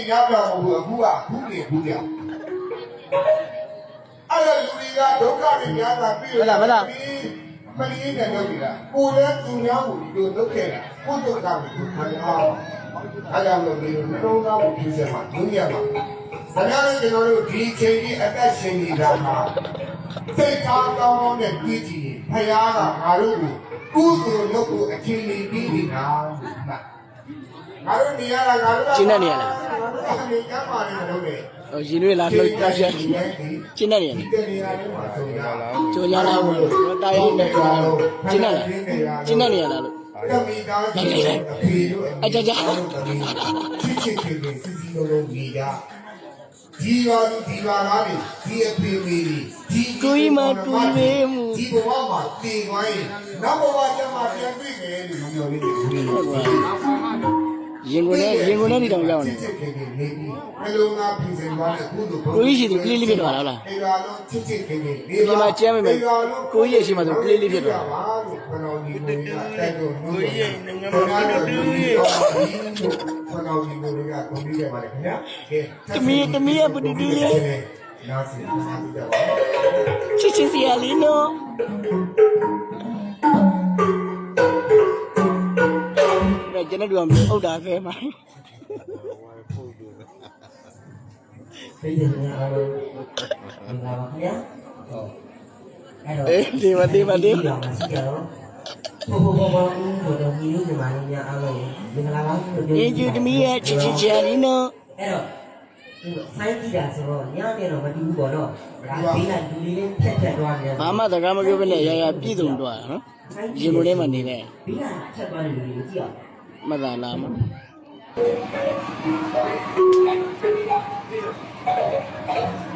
ညပြောင်းဘူးအခုကဘူးနေဘူးကြောင်အဲ့ဒါလူတွေကဒုက္ခတွေများတာပြီးတော့မလီးနဲ့လုပ်နေတာကိုလည်းသူများကိုဒီလိုလုပ်ခဲ့တာကိုဒုက္ခကိုခံရအောင်အားကြောင့်လို့ဒီလိုနှလုံးသားကိုပြင်ဆင်မှာဒုညမှာဒါကြောင့်လည်းကျွန်တော်တို့ဒီချိန်ကြီးအသက်ရှင်နေတာမှာစိတ်ထားကောင်းကောင်းနဲ့ကြည့်ကြည့်ဖခင်ကငါတို့ကိုကုသိုလ်လုပ်ဖို့အခြေအနေပြီးနေတာငါတို့နေရတာငါတို့ကျင်းနေရလားအနေကမ်းပါနေမလို့လေရင်တွေလာလှုပ်တောက်ချက်ကျင်းနေရလားကြိုရလာဘူးတာရောင်းနေကြကျင်းနေလားကျင်းနေရလားလို့တမီသားကြီးအဖေတို့အကြကြချစ်ချစ်ခင်ခင်စီစီလုံးလုံးနေကြဒီပါလူဒီပါလားဒီအဖေမေဒီကိုကြီးမတူမေးမှုဒီဘဝမှာတည်သွားရင်နောက်ဘဝကျမှပြန်တွေ့မယ်လို့ပြောနေတယ်ရင်ကိုနဲ့ဒီတောင်ရောက်နေဘယ်လိုငါပြင်ဆင်သွားလဲကုသိုလ်ကိုကြီးရှိသူကလေးလေးဖြစ်သွားတာလားဒီကလုံးချစ်ချစ်ခင်ခင်ဒီမှာကျမ်းမယ်ကိုကြီးရဲ့ရှိမှဆိုကလေးလေးဖြစ်သွားပါလို့ခဏဒီကိုတိုက်ကိုကိုကြီးရဲ့ငငမမတူရဲ့ခဏဒီကိုကကိုကြီးရဲ့ပါလေခင်ဗျာတမီးရဲ့ပတူတူလေးနားစီနားကြပါချစ်စီရလေးနော်ကျွန်တော်တို့ကဟုတ်တာပဲမှာbây giờ mình làm không nhá đi mà rồi đồng ý thì mà nhà rồi mình làm không đi chưa đi chị đi nữa sai gì đã rồi nhá thì nó mà đi bỏ rồi tí là đi lên chết đoàn mà ta cái mà cái bên này ya bị đụng đoàn hả gì mà đấy mà đi này tí là chết đoàn thì gì à mà là làm Thank you.